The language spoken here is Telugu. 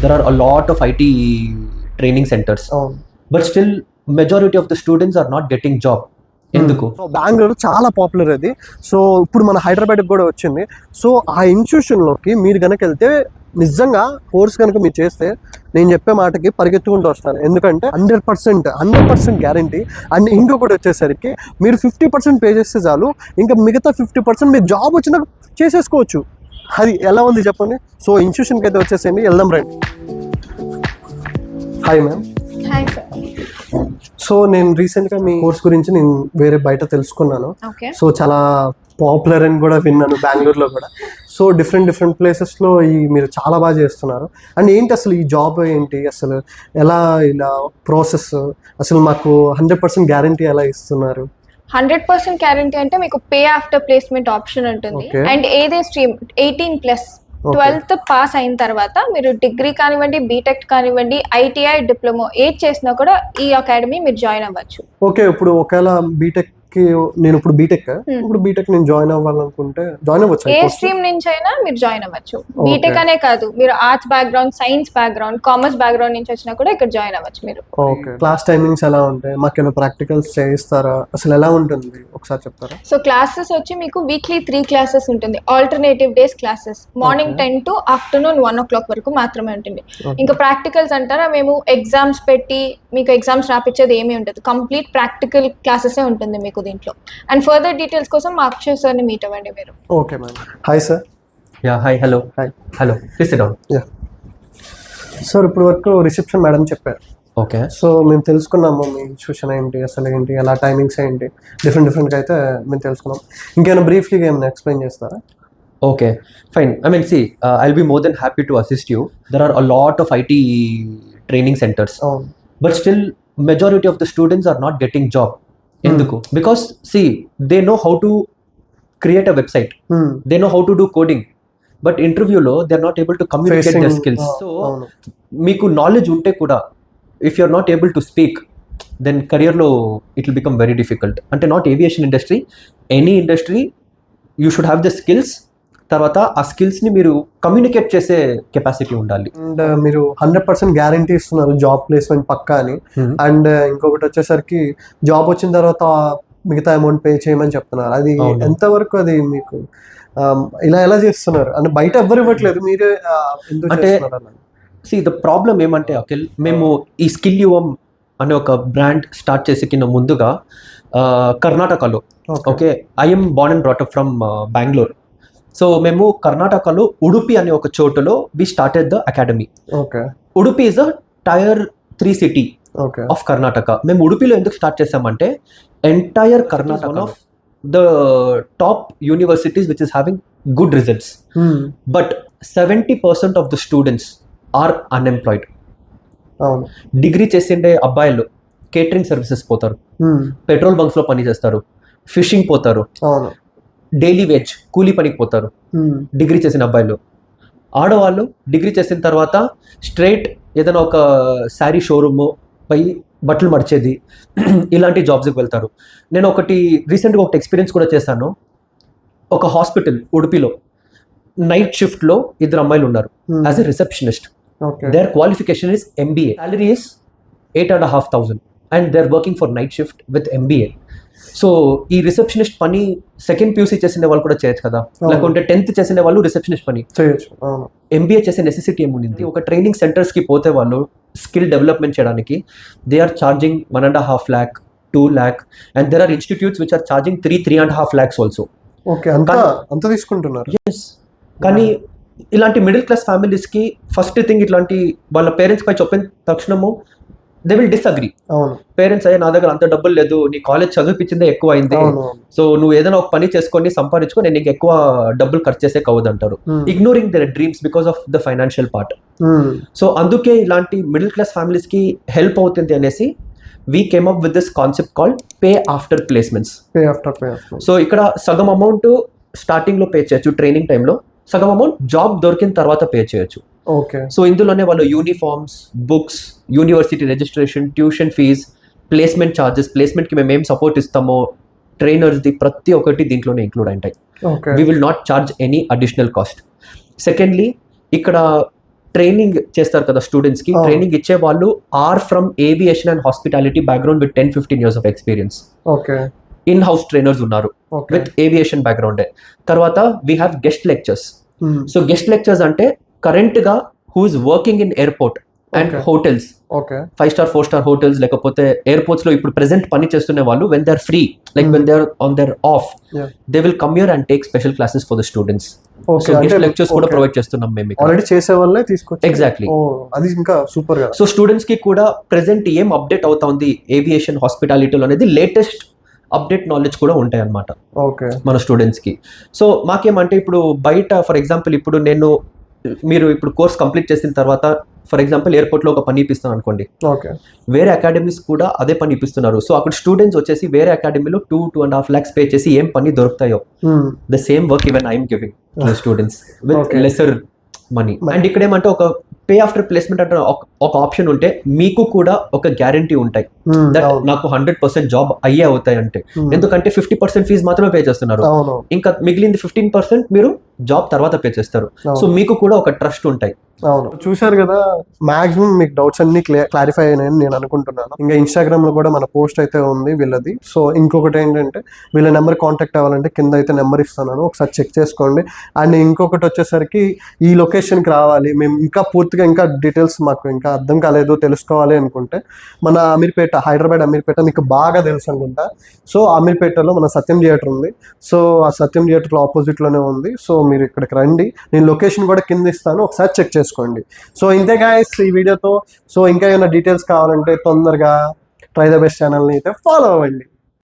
there are a lot of IT training centers, but still majority of the students are not getting job. ఎందుకు? సో బెంగళూరు చాలా పాపులర్ అది. సో ఇప్పుడు మన హైదరాబాద్కి కూడా వచ్చింది. సో ఆ ఇన్స్టిట్యూషన్లోకి మీరు కనుక వెళ్తే నిజంగా కోర్స్ కనుక మీరు చేస్తే నేను చెప్పే మాటకి పరిగెత్తుకుంటూ వస్తారు. ఎందుకంటే 100% గ్యారంటీ. అండ్ ఇంకొకటి వచ్చేసరికి మీరు 50% పే చేస్తే చాలు, ఇంకా మిగతా 50% మీరు జాబ్ వచ్చినా చేసేసుకోవచ్చు. అది ఎలా ఉంది చెప్పండి. సో ఇన్స్టిట్యూషన్కి అయితే వచ్చేసేయండి, వెళ్దాం రండి. Hi ma'am. Hi sir. So నేను రీసెంట్గా మీ కోర్స్ గురించి నేను వేరే బయట తెలుసుకున్నాను. సో చాలా పాపులర్ అని కూడా విన్నాను బెంగళూరులో కూడా. సో డిఫరెంట్ ప్లేసెస్లో మీరు చాలా బాగా చేస్తున్నారు. అండ్ ఏంటి అసలు ఈ జాబ్ ఏంటి, అసలు ఎలా ఇలా ప్రాసెస్, అసలు మాకు 100% గ్యారంటీ ఎలా ఇస్తున్నారు? 100% గ్యారంటీ అంటే మీకు పే ఆఫ్టర్ ప్లేస్మెంట్ ఆప్షన్ ఉంటుంది. అండ్ ఏదే స్ట్రీమ్ 18+ 12th పాస్ అయిన తర్వాత మీరు డిగ్రీ కానివ్వండి, బీటెక్ కానివ్వండి, ఐటీఐ, డిప్లొమా ఏది చేసినా కూడా ఈ అకాడమీ మీరు జాయిన్ అవ్వచ్చు. ఓకే, ఇప్పుడు ఒకవేళ నేను ఇప్పుడు బీటెక్ నేను జాయిన్ అవ్వాలనుకుంటే జాయిన్ అవ్వచ్చు? ఏ స్ట్రీమ్ నుంచి అయినా మీరు జాయిన్ అవ్వచ్చు. బీటెక్ అనే కాదు, మీరు arts background, science background, commerce background నుంచి వచ్చినా కూడా ఇక్కడ జాయిన్ అవ్వచ్చు మీరు. ఓకే, క్లాస్ టైమింగ్స్ ఎలా ఉంటాయి? మాకేమైనా ప్రాక్టికల్స్ చేయిస్తారా? అసలు ఎలా ఉంటుంది ఒకసారి చెప్తారా? సో క్లాసెస్ వచ్చి మీకు వీక్లీ 3 క్లాసెస్ ఉంటుంది. Alternative days classes morning 10 to afternoon 1 o'clock వరకు మాత్రమే ఉంటుంది. ఇంకా ప్రాక్టికల్స్ అంటారా, మేము ఎగ్జామ్స్ పెట్టి మీకు ఎగ్జామ్స్ రాపించేది ఏమీ ఉండదు. కంప్లీట్ ప్రాక్టికల్ క్లాసెస్ ఉంటుంది మీకు దీంట్లో. అండ్ ఫర్దర్ డీటెయిల్స్ కోసం మా అక్షయ్ సార్ని మీట్ అవ్వండి మీరు. Okay ma'am. Hi sir. Yeah hi. Hello. Please SIT down. Yeah sir, ఇప్పుడు వరకు రిసెప్షన్ మేడం చెప్పారు. ఓకే, సో మేము తెలుసుకున్నాము మీ ఇన్స్టిట్యూషన్ ఏంటి, అసలు ఏంటి, ఎలా టైమింగ్స్ ఏంటి, డిఫరెంట్గా అయితే మేము తెలుసుకున్నాం. ఇంకేమైనా బ్రీఫ్గా ఏమైనా ఎక్స్ప్లెయిన్ చేస్తారా? Okay, fine. I mean, see, I'll be more than happy to assist you. There are a lot of IT training centers, but still majority of the students are not getting job. ఎందుకు? Because see, they know how to create a website, they know how to do coding, but interview lo they are not able to communicate their skills. So meeku knowledge unte kuda if you are not able to speak, then career lo it will become very difficult. Ante not aviation industry, any industry, you should have the skills. తర్వాత ఆ స్కిల్స్ని మీరు కమ్యూనికేట్ చేసే కెపాసిటీ ఉండాలి. అండ్ మీరు 100% గ్యారంటీ ఇస్తున్నారు జాబ్ ప్లేస్మెంట్ పక్కా అని. అండ్ ఇంకొకటి వచ్చేసరికి జాబ్ వచ్చిన తర్వాత మిగతా అమౌంట్ పే చేయమని చెప్తున్నారు. అది ఎంతవరకు అది మీకు ఇలా చేస్తున్నారు? అంటే బయట ఎవ్వరు ఇవ్వట్లేదు, మీరే అంటే ద ప్రాబ్లం ఏమంటే అఖిల్, మేము ఈ స్కిల్ యువం అనే ఒక బ్రాండ్ స్టార్ట్ చేసే కింద ముందుగా కర్ణాటకలో, okay, I'm born and brought up from Bengaluru. So మేము కర్ణాటకలో ఉడుపి అనే ఒక చోటులో we started the academy. Udupi is a tier 3 city of Karnataka. మేము ఉడుపిలో ఎందుకు స్టార్ట్ చేసామంటే entire Karnataka one of the top universities which is having good results, but 70% of the students are unemployed. Degree చేసిండే అబ్బాయిలు కేటరింగ్ సర్వీసెస్ పోతారు, పెట్రోల్ బంక్స్ లో పని చేస్తారు, ఫిషింగ్ పోతారు, డైలీ వేజ్ కూలీ పనికి పోతారు డిగ్రీ చేసిన అబ్బాయిలు. ఆడవాళ్ళు డిగ్రీ చేసిన తర్వాత స్ట్రైట్ ఏదైనా ఒక శారీ షోరూమ్ పై బట్టలు మడిచేది ఇలాంటి జాబ్స్కి వెళ్తారు. నేను రీసెంట్గా ఒకటి ఎక్స్పీరియన్స్ కూడా చేశాను. ఒక హాస్పిటల్ ఉడుపిలో నైట్ షిఫ్ట్లో 2 అమ్మాయిలు ఉన్నారు as a receptionist. Their qualification is MBA, salary is 8,500 and they are working for night shift with MBA. So ఈ రిసెప్షనిస్ట్ పని సెకండ్ PUC చేసిన వాళ్ళు కూడా చేయొచ్చు కదా, లేకుంటే 10th చేసిన వాళ్ళు రిసెప్షనిస్ట్ పని చేయొచ్చు. MBA చేసే నెసెసిటీ ఏముంది? ఒక ట్రైనింగ్ సెంటర్స్కి పోతే వాళ్ళు స్కిల్ డెవలప్మెంట్ చేయడానికి they are charging 1.5 lakh, 2 lakh, and there are institutes which are charging 3.5 lakhs also. Okay, అంత తీసుకుంటున్నారు. ఎస్, కానీ ఇలాంటి మిడిల్ క్లాస్ ఫ్యామిలీస్కి ఫస్ట్ థింగ్ ఇట్లాంటి వాళ్ళ పేరెంట్స్ పై చెప్పిన తక్షణము దే విల్ డిస్అగ్రీ. పేరెంట్స్ అయ్యే నా దగ్గర అంత డబ్బులు లేదు, నీ కాలేజ్ చదివిపించిందే ఎక్కువ అయింది, సో నువ్వు ఏదైనా ఒక పని చేసుకొని సంపాదించుకో, నేను నీకు ఎక్కువ డబ్బులు ఖర్చు చేసే కవద్దు అంటారు, ignoring their dreams because of the financial part. So అందుకే ఇలాంటి మిడిల్ క్లాస్ ఫ్యామిలీస్కి హెల్ప్ అవుతుంది అనేసి we came up with this concept called pay after placements. So ఇక్కడ సగం అమౌంట్ స్టార్టింగ్లో పే చేయొచ్చు ట్రైనింగ్ టైంలో, సగం అమౌంట్ జాబ్ దొరికిన తర్వాత పే చేయొచ్చు. ఓకే, సో ఇందులోనే వాళ్ళు uniforms, books, university registration, tuition fees, placement charges, ప్లేస్మెంట్కి మేము ఏం సపోర్ట్ ఇస్తామో ట్రైనర్స్ది ప్రతి ఒక్కటి దీంట్లోనే ఇంక్లూడ్ ఉంటాయి. We will not charge any additional cost. Secondly, ఇక్కడ ట్రైనింగ్ చేస్తారు కదా స్టూడెంట్స్ కి, ట్రైనింగ్ ఇచ్చే వాళ్ళు are from aviation and hospitality background with 10-15 years of experience. Okay, in house trainers ఉన్నారు ఓకే, విత్ ఏవియేషన్ బ్యాక్గ్రౌండ్. తర్వాత we have guest lectures. So guest lectures అంటే కరెంట్ గా who is working in airport and hotels, okay, 5-star 4-star hotels, లేకపోతే ఎయిర్పోర్ట్స్ లో ఇప్పుడు ప్రెసెంట్ పని చేస్తున్న వాళ్ళు when they are free, like when they are on their off, they will come here and take special classes for the students. So guest lectures కూడా ప్రొవైడ్ చేస్తున్నాం మేము. ఆల్రెడీ చేసే వాళ్ళే తీసుకొచ్చి. ఎగ్జాక్ట్లీ, అది ఇంకా సూపర్ గా. సో స్టూడెంట్స్ కి కూడా ప్రెసెంట్ ఏం అప్డేట్ అవుతుంది ఏవియేషన్ హాస్పిటాలిటీలో అనేది లేటెస్ట్ అప్డేట్ నాలెడ్జ్ కూడా ఉంటాయి అన్నమాట ఓకే మన స్టూడెంట్స్ కి. సో మాకేమంటే ఇప్పుడు బయట ఫర్ ఎగ్జాంపుల్ ఇప్పుడు మీరు ఇప్పుడు కోర్స్ కంప్లీట్ చేసిన తర్వాత ఫర్ ఎగ్జాంపుల్ ఎయిర్పోర్ట్ లో ఒక పని ఇప్పిస్తాను అనుకోండి, ఓకే, వేరే అకాడమీస్ కూడా అదే పని ఇప్పిస్తున్నారు. సో అక్కడ స్టూడెంట్స్ వచ్చేసి వేరే అకాడమీలో 2.5 lakhs పే చేసి ఏం పని దొరుకుతాయో the same work even I'm giving to students with lesser money. And ఇక్కడ ఏమంటే ఒక పే ఆఫ్టర్ ప్లేస్మెంట్ అంటే ఒక ఆప్షన్ ఉంటే మీకు కూడా ఒక గ్యారంటీ ఉంటాయి దట్ నాకు 100% జాబ్ అయ్యే అవుతాయి అంటే. ఎందుకంటే 50% ఫీజు మాత్రమే పే చేస్తున్నారు, ఇంకా మిగిలింది 15% మీరు జాబ్ తర్వాత పే చేస్తారు. సో మీకు కూడా ఒక ట్రస్ట్ ఉంటాయి. అవును, చూశారు కదా, మాక్సిమం మీకు డౌట్స్ అన్ని క్లారిఫై అయినాయని నేను అనుకుంటున్నాను. ఇంకా ఇన్స్టాగ్రామ్ లో కూడా మన పోస్ట్ అయితే ఉంది వీళ్ళది. సో ఇంకొకటి ఏంటంటే వీళ్ళ నెంబర్ కాంటాక్ట్ అవ్వాలంటే కింద అయితే నెంబర్ ఇస్తున్నాను, ఒకసారి చెక్ చేసుకోండి. అండ్ ఇంకొకటి వచ్చేసరికి ఈ లొకేషన్కి రావాలి, మేము ఇంకా పూర్తిగా ఇంకా డీటెయిల్స్ మాకు ఇంకా అర్థం కాలేదు తెలుసుకోవాలి అనుకుంటే మన అమీర్పేట, హైదరాబాద్ అమీర్పేట మీకు బాగా తెలుసు అనుకుంటా. సో అమీర్పేటలో మన సత్యం థియేటర్ ఉంది. సో ఆ సత్యం థియేటర్ ఆపోజిట్లోనే ఉంది. సో మీరు ఇక్కడికి రండి, నేను లొకేషన్ కూడా కింద ఇస్తాను, ఒకసారి చెక్ చేసుకోండి. సో ఇంతే గైస్ ఈ వీడియోతో. సో ఇంకా ఏమైనా డీటెయిల్స్ కావాలంటే తొందరగా ట్రై ద బెస్ట్ ఛానల్ని అయితే ఫాలో అవ్వండి.